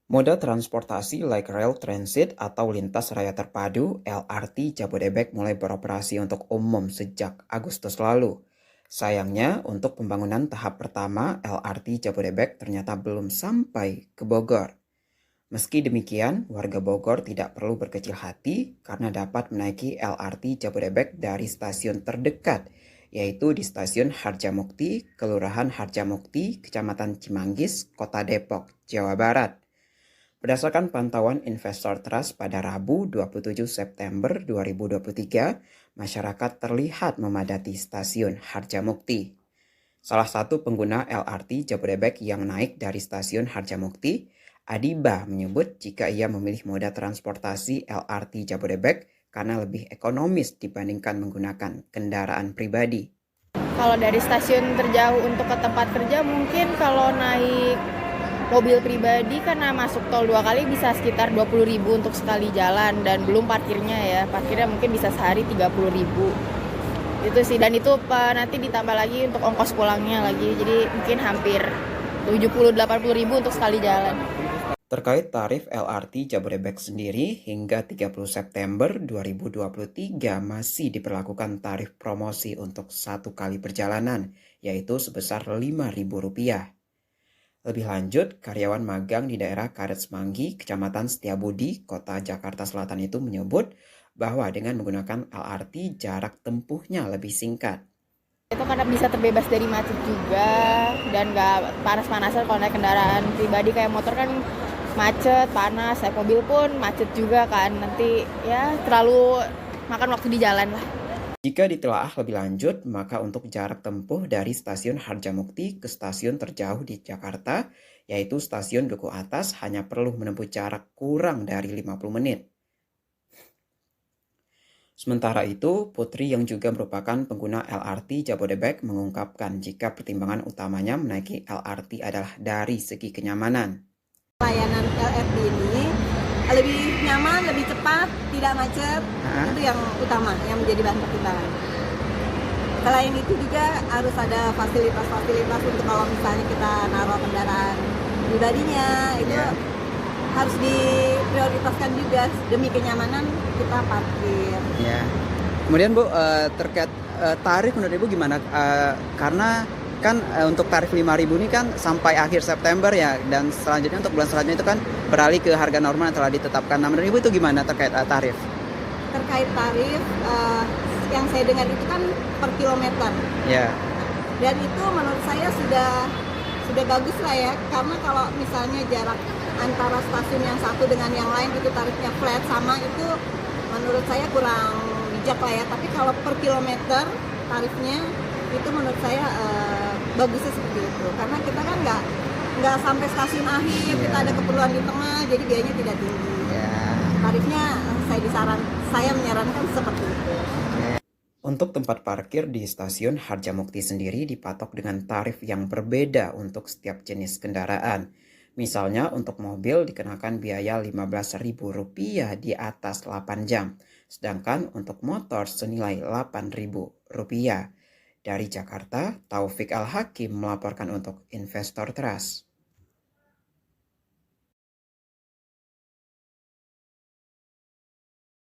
Moda transportasi like rail transit atau lintas raya terpadu (LRT) Jabodebek mulai beroperasi untuk umum sejak Agustus lalu. Sayangnya, untuk pembangunan tahap pertama LRT Jabodebek ternyata belum sampai ke Bogor. Meski demikian, warga Bogor tidak perlu berkecil hati karena dapat menaiki LRT Jabodebek dari stasiun terdekat, yaitu di Stasiun Harjamukti, Kelurahan Harjamukti, Kecamatan Cimanggis, Kota Depok, Jawa Barat. Berdasarkan pantauan Investor Trust pada Rabu 27 September 2023, masyarakat terlihat memadati stasiun Harjamukti. Salah satu pengguna LRT Jabodebek yang naik dari stasiun Harjamukti, Adiba, menyebut jika ia memilih moda transportasi LRT Jabodebek karena lebih ekonomis dibandingkan menggunakan kendaraan pribadi. Kalau dari stasiun terjauh untuk ke tempat kerja mungkin kalau naik mobil pribadi karena masuk tol 2 kali bisa sekitar 20.000 untuk sekali jalan dan belum parkirnya ya. Parkirnya mungkin bisa sehari 30.000. Itu sih, dan itu nanti ditambah lagi untuk ongkos pulangnya lagi. Jadi mungkin hampir 70-80.000 untuk sekali jalan. Terkait tarif LRT Jabodebek sendiri, hingga 30 September 2023 masih diberlakukan tarif promosi untuk satu kali perjalanan, yaitu sebesar Rp5.000. Lebih lanjut, karyawan magang di daerah Karet Semanggi, Kecamatan Setiabudi, Kota Jakarta Selatan itu menyebut bahwa dengan menggunakan LRT jarak tempuhnya lebih singkat. Itu karena bisa terbebas dari macet juga dan nggak panas-panasan kalau naik kendaraan pribadi. Kayak motor kan macet, panas, naik mobil pun macet juga kan, nanti ya terlalu makan waktu di jalan lah. Jika ditelaah lebih lanjut, maka untuk jarak tempuh dari stasiun Harjamukti ke stasiun terjauh di Jakarta, yaitu stasiun Duku Atas, hanya perlu menempuh jarak kurang dari 50 menit. Sementara itu, Putri yang juga merupakan pengguna LRT Jabodebek mengungkapkan jika pertimbangan utamanya menaiki LRT adalah dari segi kenyamanan. Layanan LRT ini lebih nyaman, lebih cepat, tidak macet, itu yang utama, yang menjadi bahan pertimbangan. Selain itu juga harus ada fasilitas-fasilitas untuk kalau misalnya kita naruh kendaraan pribadinya, itu harus diprioritaskan juga demi kenyamanan kita parkir. Ya. Kemudian Bu, terkait tarif menurut Ibu gimana? Karena kan untuk tarif 5.000 ini kan sampai akhir September ya, dan selanjutnya untuk bulan selanjutnya itu kan beralih ke harga normal yang telah ditetapkan. Nah, menurut Ibu itu gimana terkait tarif? Terkait tarif, yang saya dengar itu kan per kilometer. Ya. Dan itu menurut saya sudah bagus lah ya, karena kalau misalnya jarak antara stasiun yang satu dengan yang lain itu tarifnya flat sama, itu menurut saya kurang bijak lah ya. Tapi kalau per kilometer tarifnya itu menurut saya bagusnya seperti itu, karena kita kan nggak sampai stasiun akhir, kita ada keperluan di tengah, jadi biayanya tidak tinggi. Tarifnya saya menyarankan seperti itu. Untuk tempat parkir di stasiun Harjamukti sendiri dipatok dengan tarif yang berbeda untuk setiap jenis kendaraan. Misalnya untuk mobil dikenakan biaya Rp15.000 di atas 8 jam, sedangkan untuk motor senilai Rp8.000. Dari Jakarta, Taufik Al-Hakim melaporkan untuk Investor Trust.